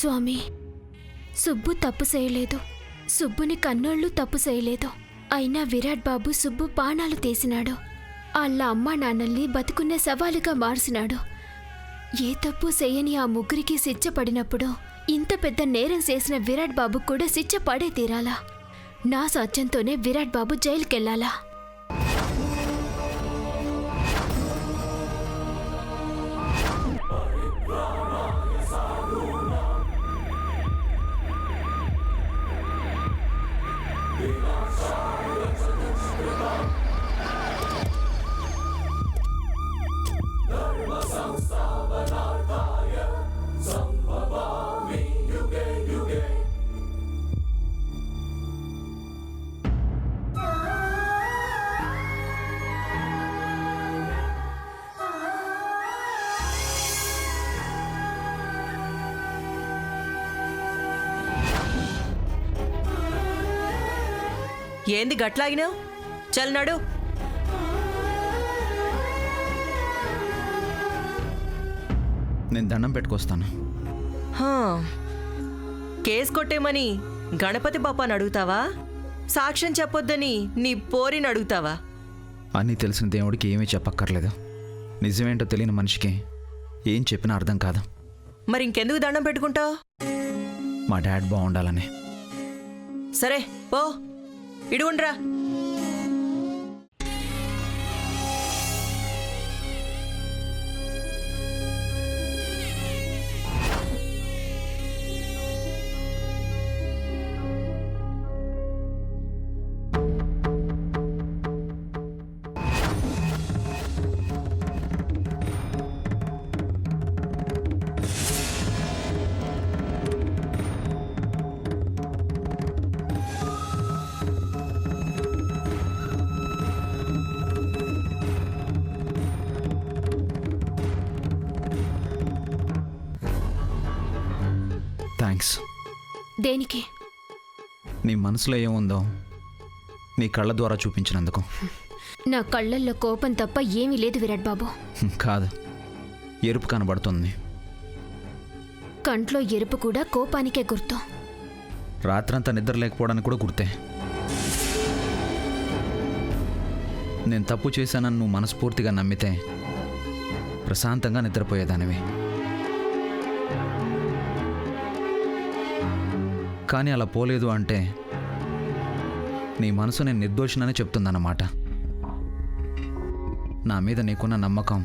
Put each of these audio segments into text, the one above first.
స్వామి, సుబ్బు తప్పు చేయలేదు. సుబ్బుని కన్నోళ్ళు తప్పు చేయలేదు. అయినా విరాట్ బాబు సుబ్బు బాణాలు తీసినాడు. వాళ్ళ అమ్మా నాన్నల్ని బతుకునే సవాలుగా మార్చినాడు. ఏ తప్పు చేయని ఆ ముగ్గురికి శిక్ష పడినప్పుడు ఇంత పెద్ద నేరం చేసిన విరాట్ బాబు కూడా శిక్ష పడే తీరాలా? నా సాధ్యంతోనే విరాట్ బాబు జైలుకెళ్లాలా? ఏంది గట్లాగినావు? చల్ నడు. నేను దండం పెట్టుకొస్తాను. కేసు కొట్టేమని గణపతి బాపాని అడుగుతావా? సాక్ష్యం చెప్పొద్దని నీ పోరిని అడుగుతావా? అన్నీ తెలిసిన దేవుడికి ఏమీ చెప్పక్కర్లేదు. నిజమేంటో తెలియని మనిషికి ఏం చెప్పినా అర్థం కాదు. మరి ఇంకెందుకు దండం పెట్టుకుంటావు? మా డాడ్ బాగుండాలని. సరే పో, ఇడుగుండ్రా. థ్యాంక్స్. దేనికి? నీ మనసులో ఏముందో నీ కళ్ళ ద్వారా చూపించినందుకు. నా కళ్ళల్లో కోపం తప్ప ఏమీ లేదు విరాట్ బాబు. కాదు, ఎరుపు కనబడుతుంది. కంట్లో ఎరుపు కూడా కోపానికే గుర్తు. రాత్రంతా నిద్ర లేకపోవడానికి కూడా గుర్తే. నేను తప్పు చేశానని నువ్వు మనస్ఫూర్తిగా నమ్మితే ప్రశాంతంగా నిద్రపోయేదానివి. కానీ అలా పోలేదు అంటే నీ మనసు నేను నిర్దోషినని చెప్తుందన్నమాట. నా మీద నీకున్న నమ్మకం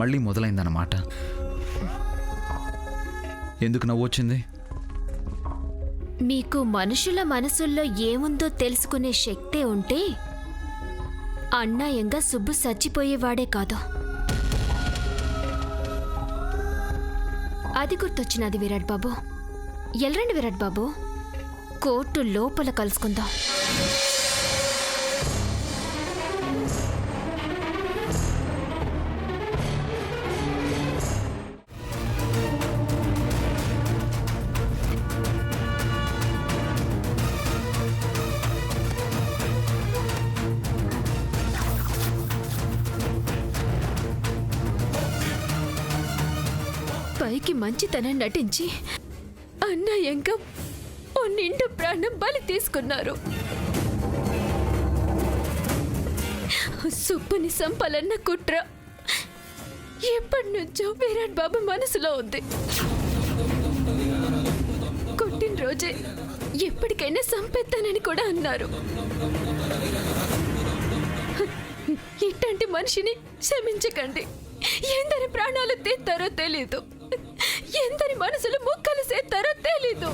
మళ్ళీ మొదలైందన్నమాట. ఎందుకు నవ్వొచ్చింది? మీకు మనుషుల మనసుల్లో ఏముందో తెలుసుకునే శక్తే ఉంటే అన్యాయంగా సుబ్బు చచ్చిపోయేవాడే కాదు. అది గుర్తొచ్చినది విరాట్ బాబు. ఎల్రండి విరాట్ బాబు, కోర్టు లోపల కలుసుకుందాం. పైకి మంచితనం నటించి అన్యాయంగా ఓ నిండు ప్రాణం బలి తీసుకున్నారు. సుబ్బుని సంపాలన్న కుట్ర ఎప్పటి నుంచో విరాట్ బాబు మనసులో ఉంది. కొట్టిన రోజే ఎప్పటికైనా సంపెత్తానని కూడా అన్నారు. ఇట్లాంటి మనిషిని క్షమించకండి. ఎందరి ప్రాణాలు తీస్తారో తెలీదు, ఎందరి మనసులు ముక్కలు చేస్తారో తెలీదు.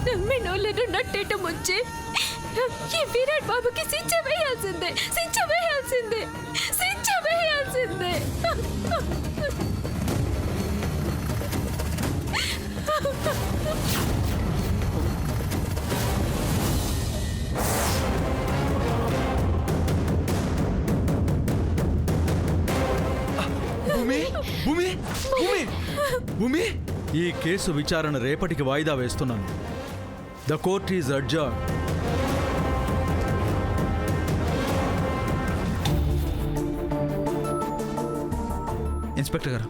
నమ్మినోళ్ళను నట్టేట ముంచి ఈ విరాట్ బాబుకి శిక్ష వేయాల్సిందే, శిక్ష వేయాల్సిందే, శిక్ష వేయాల్సిందే. భూమి, ఈ కేసు విచారణ రేపటికి వాయిదా వేస్తున్నాను. The court is adjourned. Inspector గారు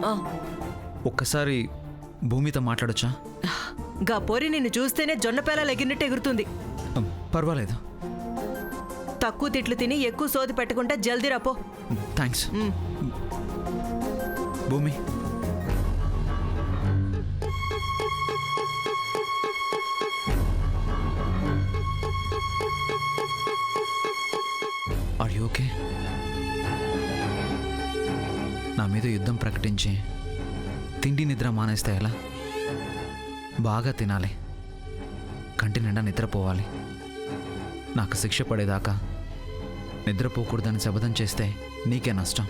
ఆ, ఒక్కసారి భూమితో మాట్లాడొచ్చా? గా పోరి నిన్ను చూస్తేనే జొన్నపేలాలు ఎగిరినట్టు ఎగురుతుంది. పర్వాలేదు. తక్కువ తిట్లు తిని ఎక్కువ సోది పెట్టకుండా జల్దీ రాపో. థ్యాంక్స్. భూమి, ఆర్ యూ ఓకే? నా మీద యుద్ధం ప్రకటించి తిండి నిద్ర మానేస్తే ఎలా? బాగా తినాలి, కంటి నిండా నిద్రపోవాలి. నాకు శిక్ష పడేదాకా నిద్రపోకూడదని శపథం చేస్తే నీకే నష్టం.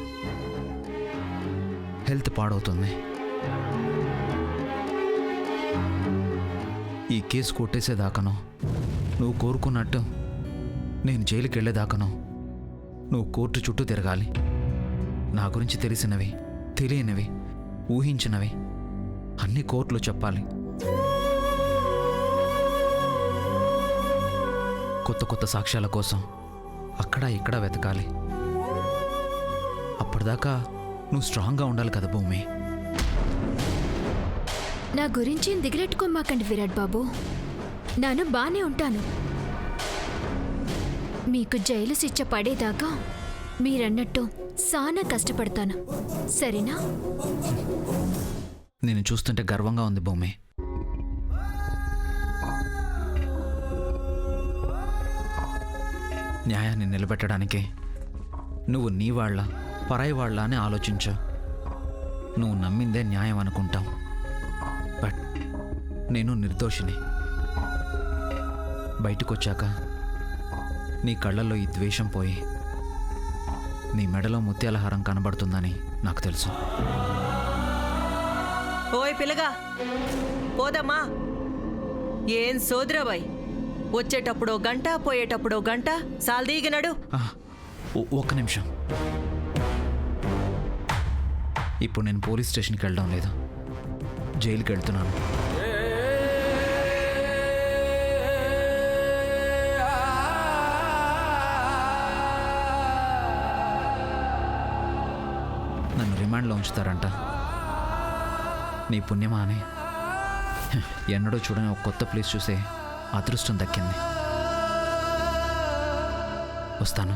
హెల్త్ పాడవుతుంది. ఈ కేసు కొట్టేసేదాకనో, నువ్వు కోరుకున్నట్టు నేను జైలుకి వెళ్ళేదాకనో నువ్వు కోర్టు చుట్టూ తిరగాలి. నా గురించి తెలిసినవి, తెలియనివి, ఊహించినవి అన్ని కోర్టులో చెప్పాలి. కొత్త కొత్త సాక్ష్యాల కోసం అక్కడ ఇక్కడ వెతకాలి. అప్పటిదాకా నువ్వు స్ట్రాంగ్గా ఉండాలి కదా భూమి. నా గురించి దిగరెట్టుకోమాకండి విరాట్ బాబు. నేను బానే ఉంటాను. మీకు జైలు శిక్ష పడేదాకా మీరన్నట్టు సానా కష్టపడతాను, సరేనా? నేను చూస్తుంటే గర్వంగా ఉంది భూమి. న్యాయాన్ని నిలబెట్టడానికి నువ్వు నీ వాళ్ళ పరాయి వాళ్ళ అని ఆలోచించు. నువ్వు నమ్మిందే న్యాయం అనుకుంటావు, బట్ నేను నిర్దోషిని. బయటకొచ్చాక నీ కళ్ళల్లో ఈ ద్వేషం పోయి నీ మెడలో ముత్యాల హారం కనబడుతుందని నాకు తెలుసు. ఓయ్ పిల్లగా, పోదమ్మా. ఏం సోదరాబాయ్, వచ్చేటప్పుడో గంట పోయేటప్పుడో గంట సాల్దీగినడు. ఒక్క నిమిషం. ఇప్పుడు నేను పోలీస్ స్టేషన్కి వెళ్ళడం లేదు, జైలుకి వెళ్తున్నాను. నన్ను రిమాండ్లో ఉంచుతారంట. నీ పుణ్యమా అని ఎన్నడూ చూడని ఒక కొత్త ప్లేస్ చూసే అదృష్టం దక్కింది. వస్తాను.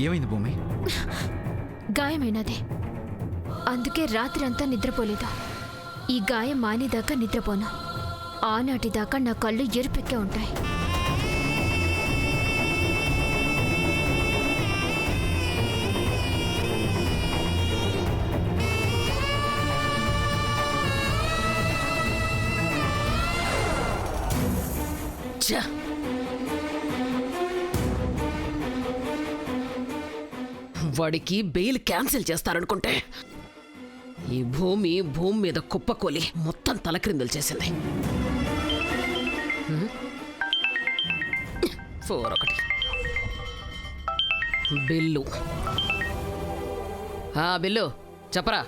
ఏమైంది భూమి? గాయమైనదే, అందుకే రాత్రి అంతా నిద్రపోలేదు. ఈ గాయం మానేదాకా నిద్రపోను. ఆనాటిదాకా నా కళ్ళు ఎరుపెక్కే ఉంటాయి. వాడికి బెయిల్ క్యాన్సిల్ చేస్తారనుకుంటే ఈ భూమి మీద కుప్పకూలి మొత్తం తలక్రిందులు చేసింది. 4 బిల్లు. బిల్లు చెప్పరా,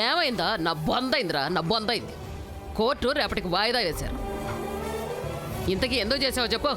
ఏమైందా? నా బొందైందిరా, నా బొందైంది. కోర్టు రేపటికి వాయిదా వేశారు. ఇంతకీ ఎందుకు చేసావో చెప్పు.